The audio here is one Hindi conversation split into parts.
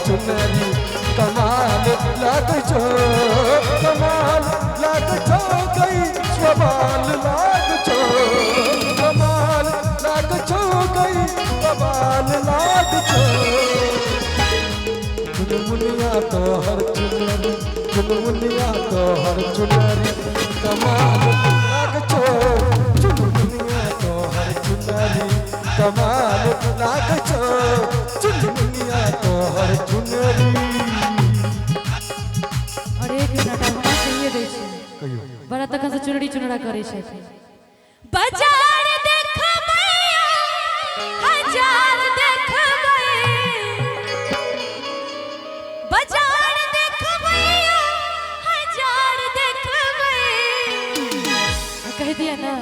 चुनरी कमाल लाग छो कमाल लाग छो गई कमाल लाग छो कमाल लाग छो गई कमाल लाग छो चुनमुनिया तो हर चुनरी चुनमुनिया तो हर चुनरी कमाल लाग छो चुनमुनिया तो हर चुनरी कमाल लाग छो चुनमुनिया तो हर चुनरी। और एक मिनट होना चाहिए दै छै बड़ा तक से चुनरी चुनरा करे छै बाजार देखबै हजार देखबै बाजार देखबै हजार देखबै कह दिया ना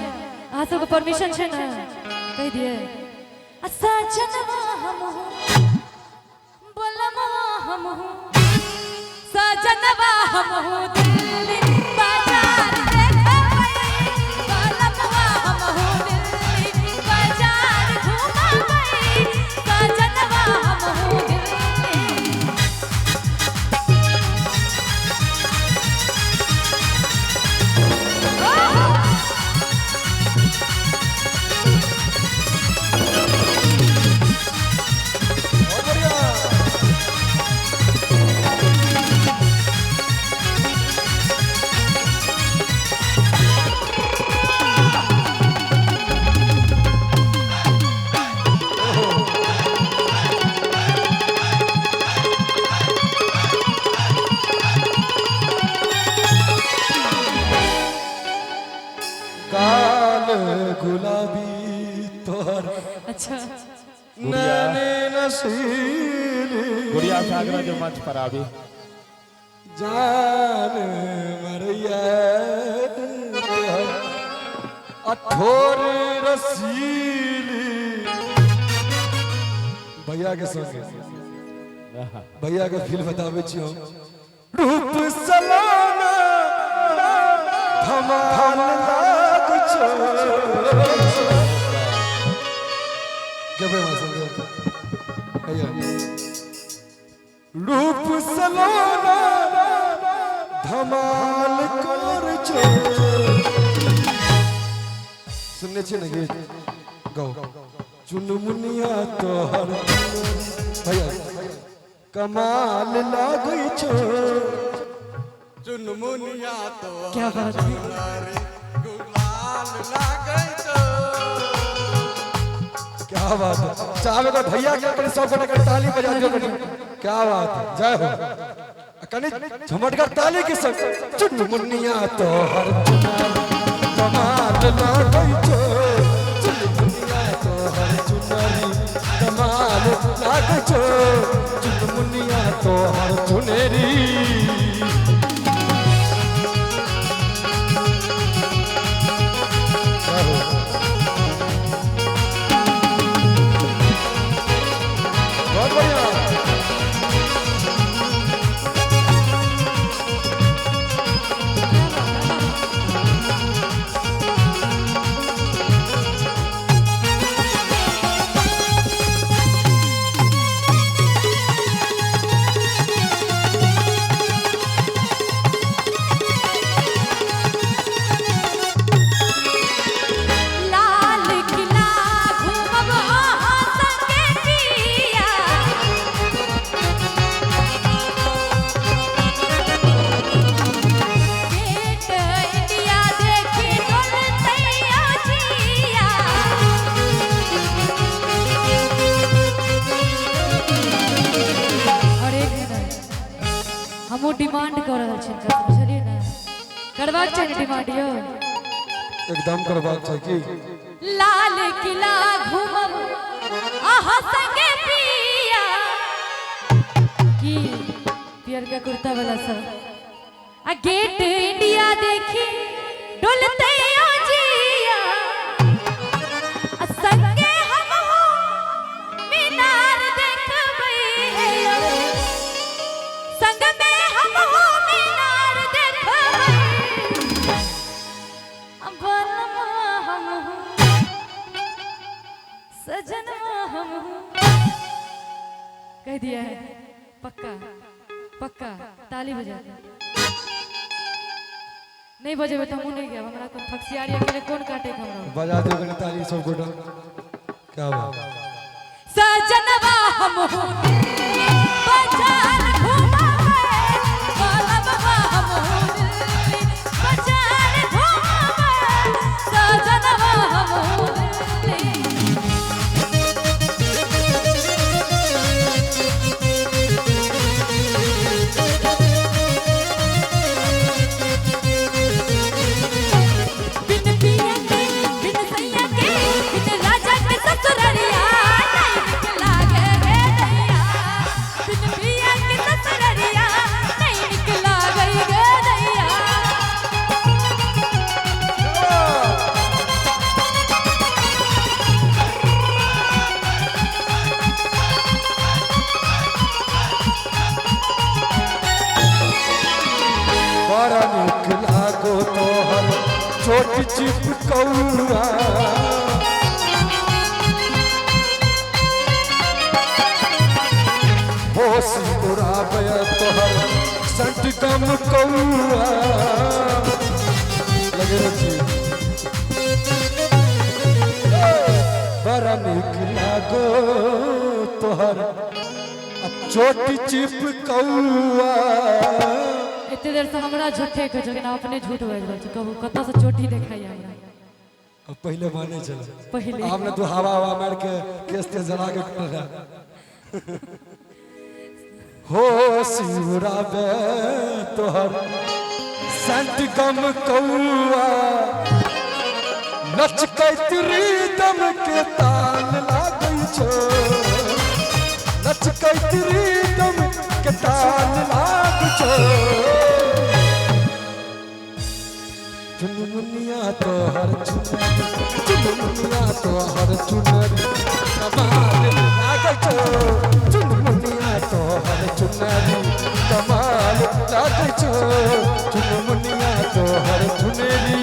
अहाँ सबके परमिशन छै ना कह दिए सजनवा हम बोलमवा हम सजनवा हम दिल्ली बाजार देखबै बोलमवा हम दिल्ली बाजार घुमाबै सजनवा हम दिल्ली गुलाबी तोहर अच्छा नैने नसीली गुड़िया सागरा जो मंच पर आवी जान मरिया अठोर रसीली भैया के संग भैया के फील बतावे छियो रूप सलाना धमाल लाग छो गबे मसंग भैया रूप सलाना धमाल कर छो सुनने छे ना ये गाओ चुनमुनिया तो हर भैया कमाल लागई छो चुनमुनिया तो क्या बात है गुलाल लागई छो क्या बात है चाहे तो भैया के कने सब कोने के ताली बजा दियो कने क्या बात है जय हो कने झमटकर ताली के संग चुनमुनिया तो हर कमाल लागई छो चुनमुनिया तो हर चुनरी कमाल लागई छो चुनमुनिया तो हर चुनरी हमो डिमांड कर रहल छी बुझलिए ना करबाक चाहिए डिमांड यो एकदम करबाक चाहिए कि लाल किला घूमब आहा संगे पिया की पियर का कुर्ता वाला सब आ गेट इंडिया देखी डोलते ओ जिया आ संगे हम हो मीनार देखबै संग में हम हो मीनार देखबै बनवा हम हो सजनवा हम हो कह दिया है पक्का पक्का ताली बजा दे। नहीं बजेबे तो हम नहीं गए हमरा को फक्सियारी अकेले कौन काटे हमरा। बजा दो गले ताली सब गोटा। क्या बात। सजनवा हम हो बाजार घुमावे बालबवा हम हो बाजार घुमावे सजनवा हम हो। छोट चिपकौआ होश उड़ावे तोहर संट गम कौआ लगे जी बड़ा निक लागो तोहर छोट चिपकौआ। इतने देर से हमरा झूठे के जगह अपने झूठ बोल रहल छी कहू कत से चोटी देखाई हमरा। अब पहले माने चल पहले आपने तो हवा मार के केस ते जला के कर हो सिउराबे तोहर संत गम कौआ नचकैत रिदम के ताल लागै छो नचकैत रिदम के ताल लागै छो। चुनमुनिया तोहर चुनरी चुनमुनिया तोहर चुनरी कमाल लागै छो चुनमुनिया तोहर चुनरी कमाल लागै छो चुनमुनिया तोहर चुनरी।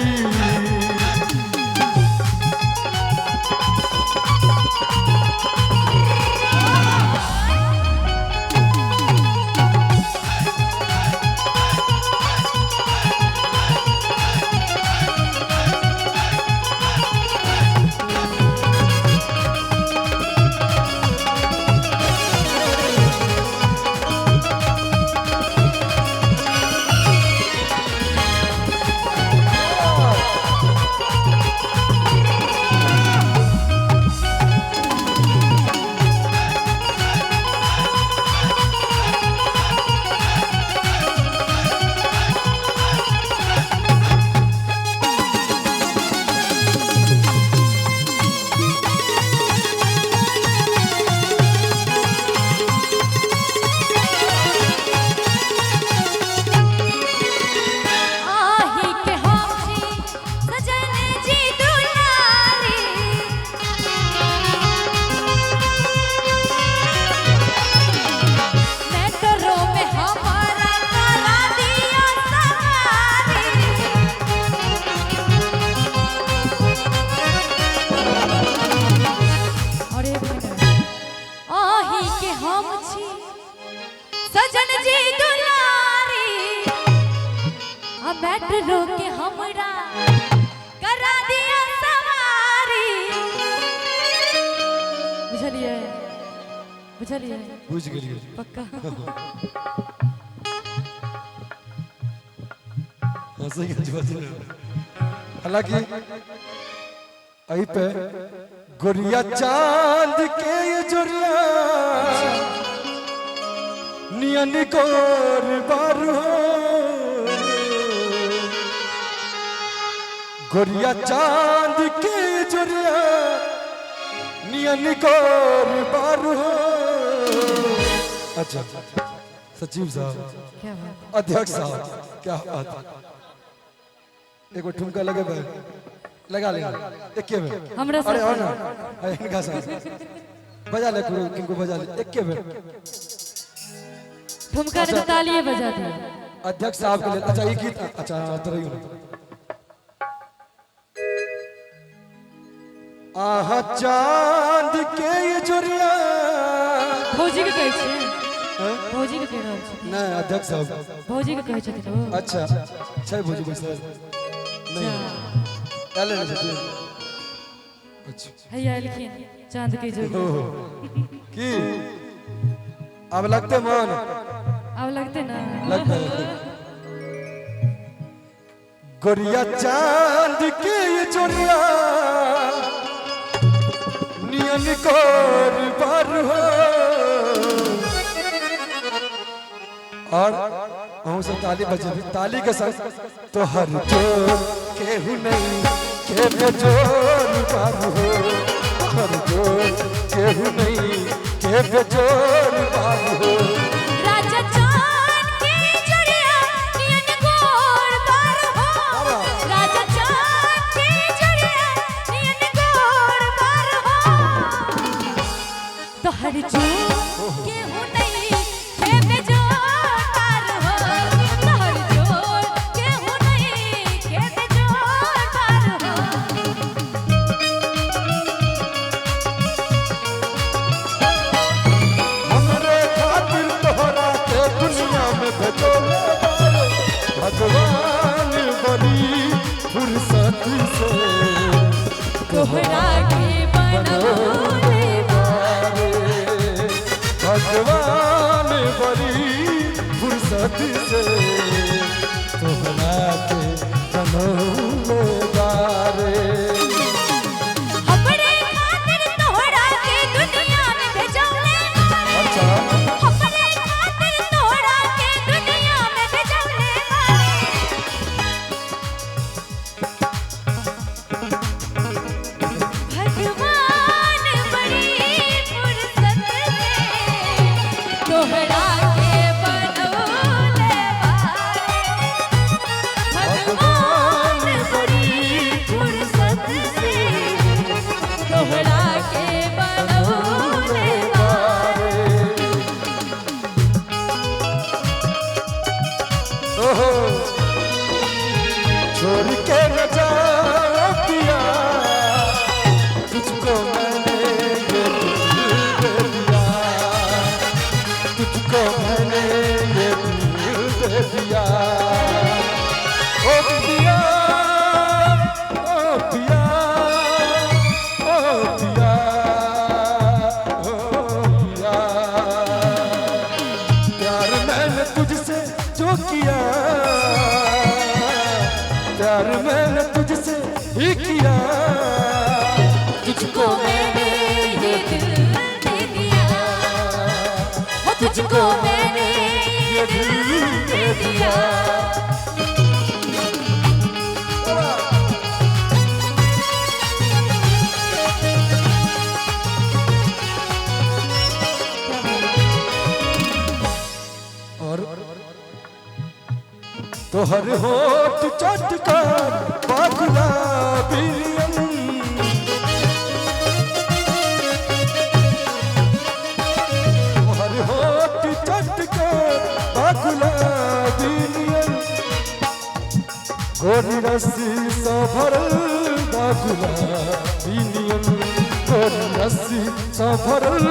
सजन जी दुलारी मेट्रो के हमरा करा दिया सवारी। बुझलिए बुझलिए बुझ गेलिए पक्का। सही हालांकि अही पे गोरिया चांद के ये जोरिया नियन गोर बारू गोरिया चांद के जोरिया नियन गोर बारू। अच्छा सचिव साहब क्या बात अध्यक्ष साहब क्या बात एगो ठुमका लगे भाई लगा ले एक बेर हमरा अरे और ना इनका साथ बजा ले किनको बजा ले एक बेर ठुमका ने तालियां बजा दी अध्यक्ष साहब के लिए। अच्छा ये गीत अच्छा तो रही आहा चांद के ये जोरिया फौजी के कहै छै भौजी के कह रहल छी नहीं अध्यक्ष साहब भौजी के कहै छथिन ओ अच्छा छै भौजी को सर नहीं एले नहीं छथिन अच्छा हैया लिखिन चांद के जोड़ी की अब लगते मन अब लगते ना लगता है गोरिया चांद के ये जोड़िया नियन कोर बार हो और हम सब ताली बजे ताली के संग तो हर जोर केहू नहीं के बेजोर बार हो हर जोर केहू नहीं के बेजोर बार हो राजा चांद के जोड़िया नियन गोर बार हो राजा चांद के जोड़िया नियन गोर बार हो तो हर जो केहू नहीं के बेजोर बार हो तो हर जो केहू नहीं के बेजोर बार हो हमरे खातिर तोहरा के दुनिया में भेजोले भगवान बड़ी फुर्सत से तोहरा के बनौले भगवान बड़ी फुर्सत से तोहरा के बनौले बारे हमरे खातिर तोहरा के दुनिया में भेजौले अच्छा हमरे खातिर तोहरा के दुनिया में भेजौले भगवान बड़ी फुर्सत से तोहरा के बनौले भगवान बड़ी फुर्सत से तोहरा के बनौले ओहो छोड़ के न जा पिया तुझको मैंने ये दिल दे दिया तुझको मैंने ये दिल दे दिया ओ पिया ओ पिया ओ पिया ओ पिया प्यार मैंने तुझसे जो किया प्यार मैंने तुझसे ही किया तुझको मैंने ये दिल दे दिया हो तुझको मैंने ये दिल दे दिया और तोहर होठ चटकार पागला बिलियन तोहर होठ चटकार पागला बिलियन गोरी रस्सी सा भरल बागुला बिलियन गोरी रस्सी सा भरल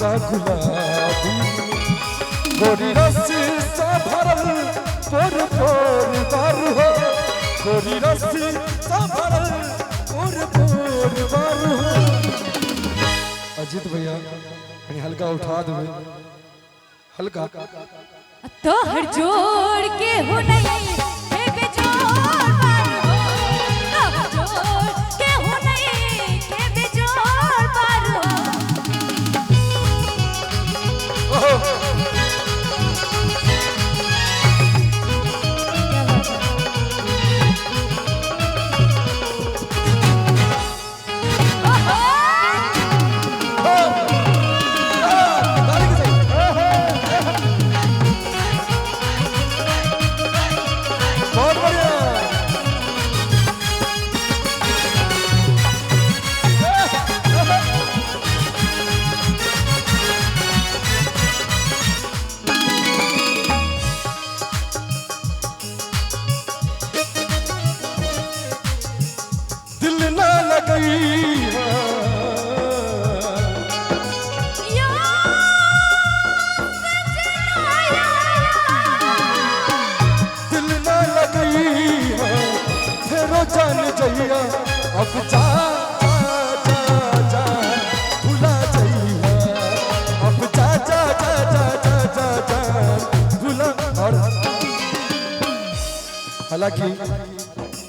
बागुला बिलियन गोरी रस्सी सा भरल पोर पोर बार हो गोरी रस्सी सा भरल पोर पोर बार हो अजीत भैया कहीं हल्का उठा दो हल्का तो हर जोड़ के हो नहीं हे बेजोड़ बार हो तो हर जोड़ के हो नहीं हे बेजोड़ बार हो ओहो बहुत बढ़िया हालांकि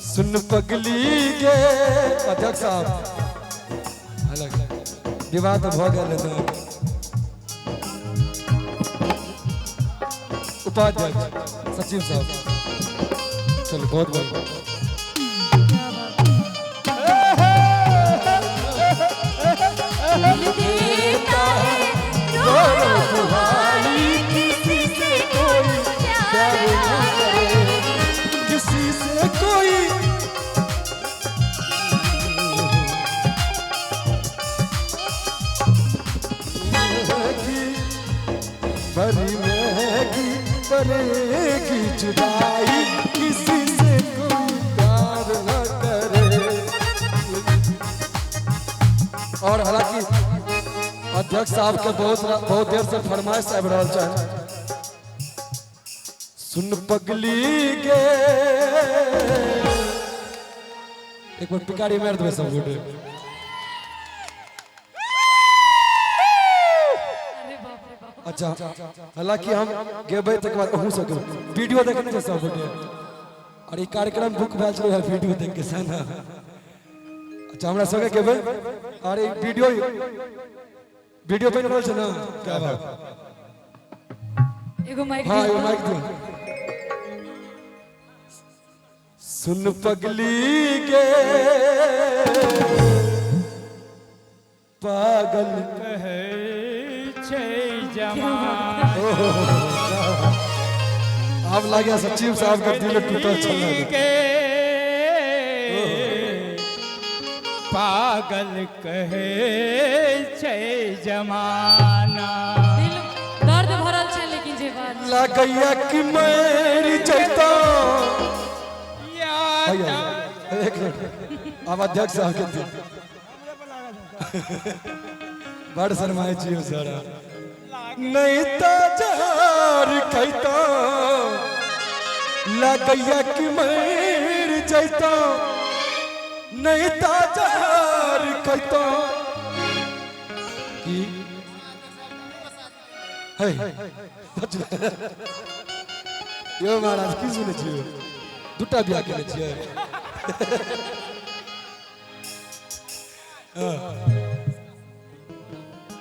सुन पगली गे अध्यक्ष साहब, हालांकि विवाह तो भ गए ना उपाध्यक्ष सचिव साहब, चलो बहुत बढ़िया। देता है रो रो बुहारी, किसी से कोई प्यार ना करे, किसी से कोई बड़ी महंगी पड़ेगी जुदाई, किसी से कोई प्यार न करे। और हालांकि अध्यक्ष साहब के बहुत देर से फरमाइश आबि रहल छै, सुन पगली गे एक बार पिकारी मार देबै सब गोटे। अच्छा, हालांकि हम गेबै तक बाद अहूँ सब वीडियो देखने के सब गोटे, और ई कार्यक्रम बुक भए छलै है वीडियो देख के से ना। अच्छा हमरा संगे गेबै और ई वीडियो बनि रहल छै ना, क्या बात। एगो माइक हाँ एगो माइक दियो। सुन पगली गे पागल कहे छै जमाना, अब लगे सचिव साहब का दिल टूटल छल के पागल कहे छै जमाना। दिल दर्द भरल छै लेकिन जे बात लगैया कि मर जैता। याद एक मिनट, अब अध्यक्ष साहब के दिल बड़ शर्माए छियो सारा, नहीं तो जार कहता लगैया कि मर जैता, नहीं तो जार कहता कि हे यो महाराज की सुने छियो, दूटा बियाह केने छियै।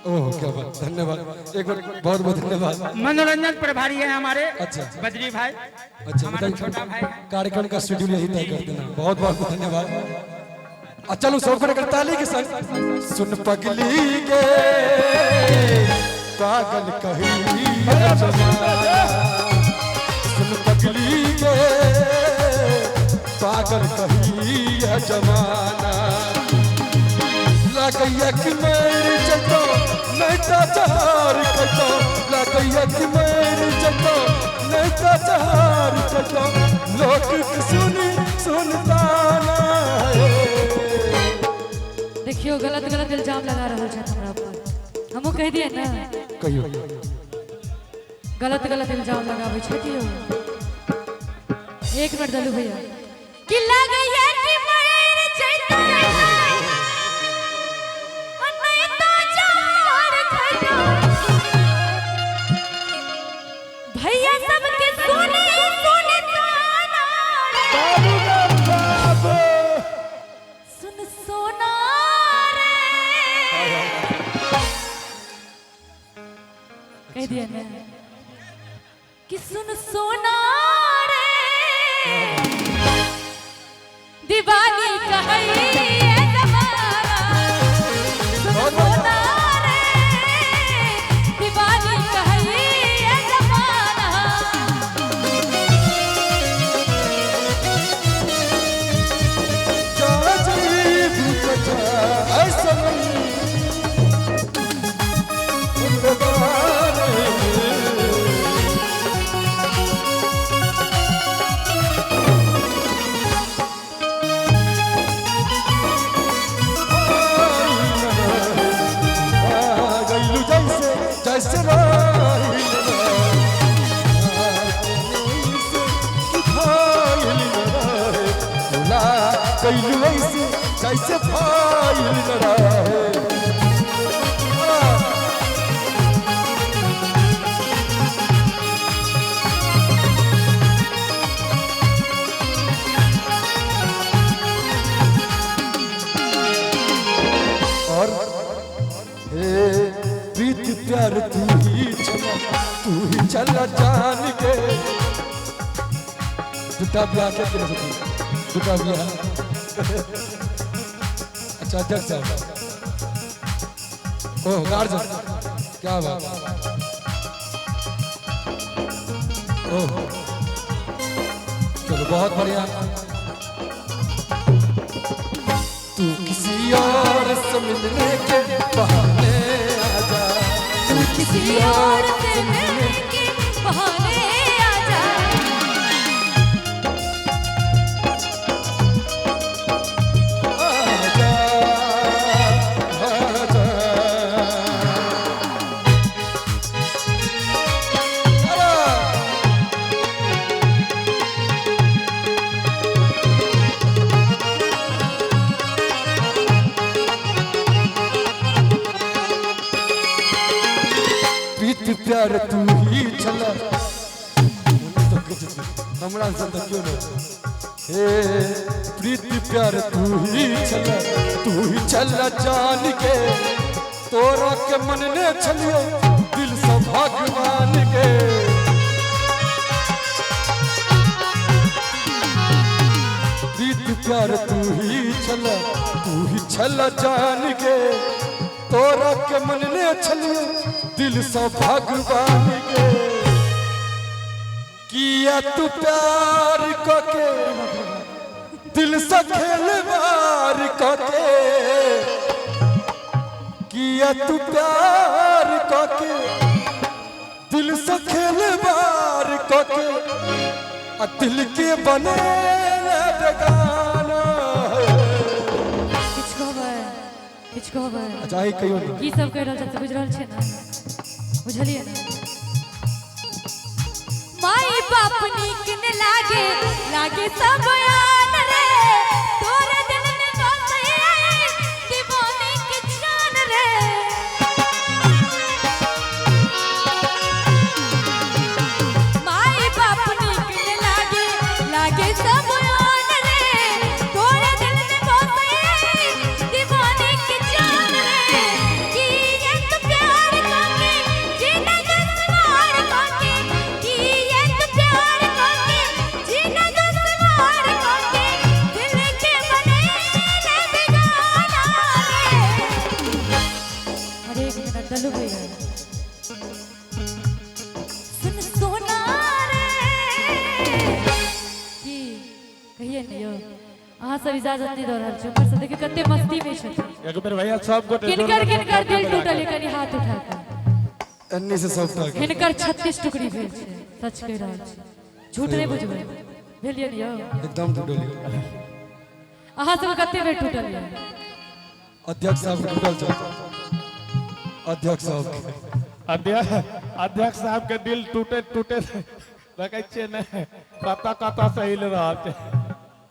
ओह क्या बात, धन्यवाद एक बार, बहुत बहुत धन्यवाद। मनोरंजन प्रभारी है हमारे अच्छा बद्री भाई, अच्छा, हमारा छोटा भाई। कार्यक्रम का शेड्यूल यही तय कर देना, बहुत बहुत धन्यवाद। चलो सबको लेकर ताली के संग सुन पगली गे पागल कही है जमाना, सुन पगली गे पागल कही है जमाना, लगैया कि मर जतो नहीं तो जार कतो, लगैया कि मर जतो नहीं तो जार कतो, लोग सुनी सुनता ना। देखियो गलत गलत इल्जाम लगा रहल छै हमरा पर, हमहू कह दिए ना कहियो गलत गलत इल्जाम लगाबै छै दियो। एक मिनट दलू भैया, कि लगैया कि मर जैता नहीं तो जार खैता, भैया सबके सुने सुने गाना सुन सोना रे, कह दिया ना कि सुन सोना रे दीवानी कहई है जमाना, सुन सोना रे दीवानी कहई है जमाना। ही चल जान के। दुटा ब्याह क्या कर सकती, दुटा ब्याह। अच्छा अध्यक्ष साहब, ओह गार्जन, क्या बात। ओह चलो बहुत बढ़िया। तू किसी और से मिलने के बहाने आजा, तू किसी और से मिलने के बहाने आजा। आजा, आजा। अरे प्रीत प्यार तू ही चला, हमरा से तो क्यों ना। हे प्रीत प्यार तू ही चला जान के। तोरा के मन ने छलियो दिल से भगवान के। प्रीत प्यार तू ही चला जान के। तोरा के मन ने छलियो दिल से भगवान के। किया तू प्यार के दिल से खेलवार के। किया तू प्यार के दिल से खेलवार के। दिल के बने बेगाना। किछ कहबै अच्छा ही कहियो ना। की सब कह रहल छै बुझ रहल छै ना, बुझलिए ना। माई बाप नीक न लागे सब यान रे। तोरे दिल में बसे दीवाने की जान रे। माई बाप नीक न लागे सब यान रे। तोरे दिल में बसे दीवाने की जान रे। कि ये तो प्यार करके जीना दुश्वार करके। कि ये तो प्यार करके जीना दुश्वार करके। दिल के बने ले बेगाना रे। अरे एक मिनट दलू भैया सुन सोना रे। की कहिए नहीं हो अहाँ सब इजाजत नहीं दे रहल छै। ऊपर से देखिए कते मस्ती में छथिन। एक बेर भैया सब गोटे किनकर दिल टूटल है, कनी हाथ उठा कर। अन्नी से सब तक हिनकर 36 टुकड़ी भेल छै, सच कह रहल छी, झूठ नहीं बुझबै। भेलिए नहीं यौ एकदम टूटल। अहाँ सब कते बेर टूटल है। अध्यक्ष साहब के टूटल छै। अध्यक्ष साहब अध्यक्ष साहब के दिल टूटे रखे छे ने कता से हिल रहा है।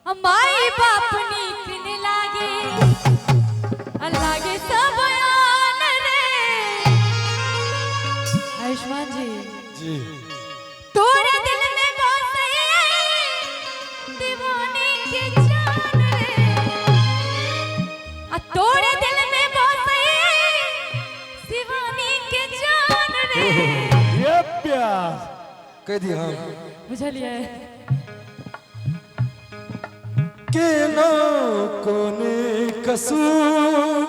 माई बाप नीक न लागे लागे सब यान रे। आयुष्मान जी जी तोरे दिल में बसे दीवाने की जान रे। तोरे दिल में बसे दीवाने की जान रे। ये प्यार कह दी हाँ बुझलिए के ना कोने कसूर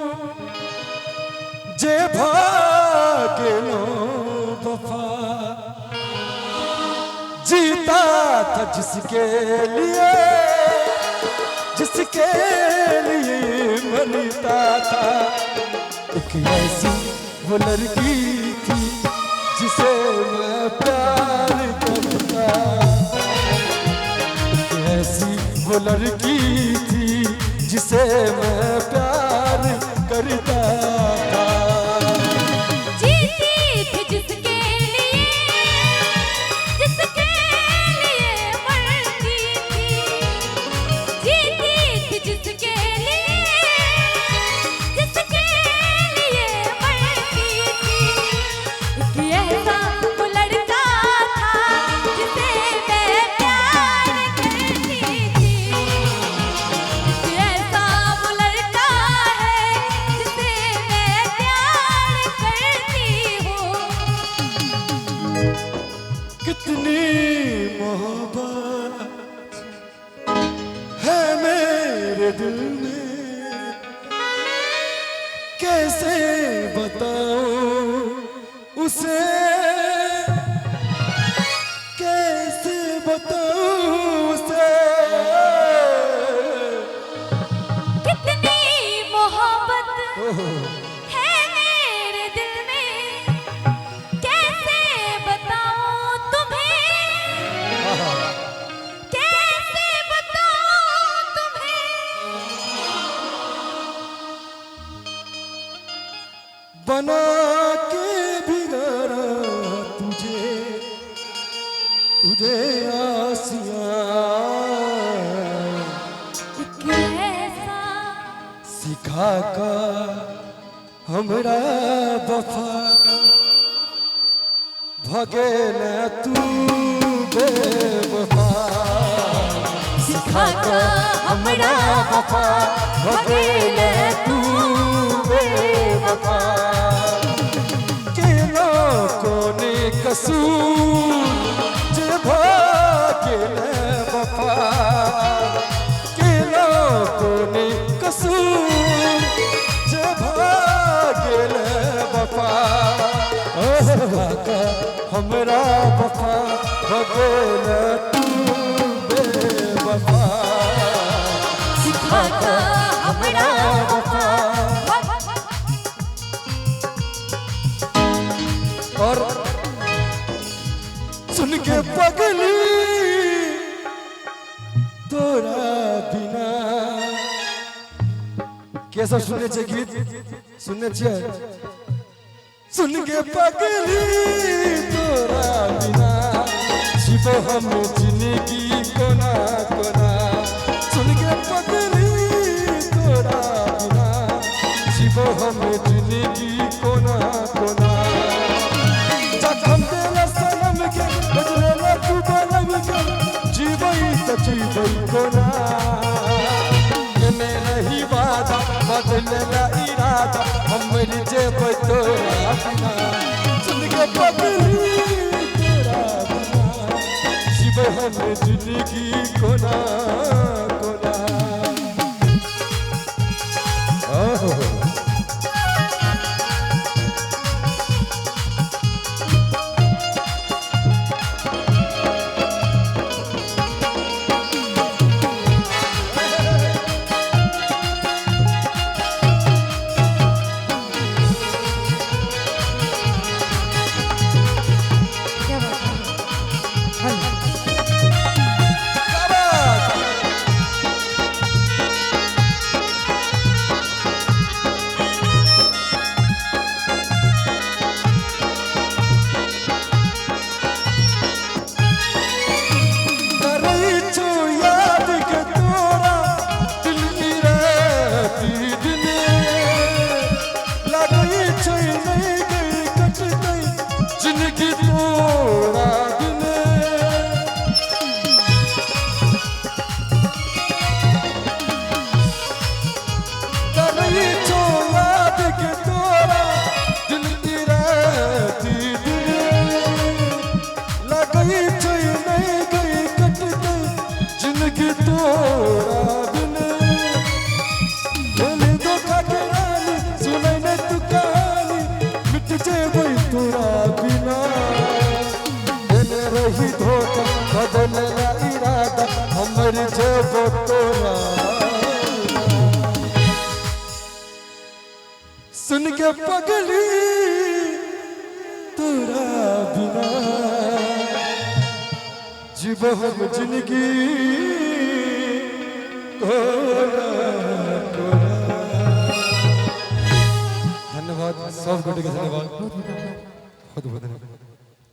जे भागे नो वफा। जीता था जिसके लिए मरता था। एक ऐसी वो लड़की थी जिसे मैं प्यार करता। एक ऐसी वो लड़की थी जिसे मैं प्यार करता था। जीती थी जिसके लिए मरती थी। जीती थी जिसके लिए मरती थी। एक ऐसा वो लड़का था जिसे मैं प्यार करती थी। एक ऐसा वो लड़का कितनी मोहब्बत है मेरे दिल में, कैसे बताऊं उसे, कैसे बताऊं उसे। कितनी मोहब्बत है मेरे दिल में, कैसे बताऊं तुम्हें, कैसे बताऊं तुम्हें। बना के बिगाड़ा तुझे, तुझे आसियां कैसा सिखा कर हमरा वफा, भगे न तू बेवफा, सिखा कर हमरा वफा, भगे न तू बेवफा। केना कोने कसूर जे भागे न वफा, केना कोने कसूर जे भागे न वफा। सिखा कर हमरा वफा, भगे न तू बेवफा, सिखा कर हमरा वफा। और सुन के पगली तोरा बिना, कैसा सुनने चाहिए गीत, सुनने चाहिए। सुन के पगली तोरा बिना, जीवो हम जिंदगी कोना कोना। सुन के पगली तोरा बिना, जीवो हम जिंदगी कोना कोना। जखम देला सनम के, बदलेला तू बनम के, जीवई त जीवई कोना। एने रही वादा, बदलेला इरादा, हमर जेबै तोरा बिना। सुन के पगली तोरा बिना, जीवै हम जिंदगी कोना कोना। ओहो बदलला इरादा, हमर जेबो तोरा। सुन के पगली तोरा बिना, जीवो हम जिंदगी कोना कोना। धन्यवाद, सब गोटे के धन्यवाद, बहुत बहुत धन्यवाद।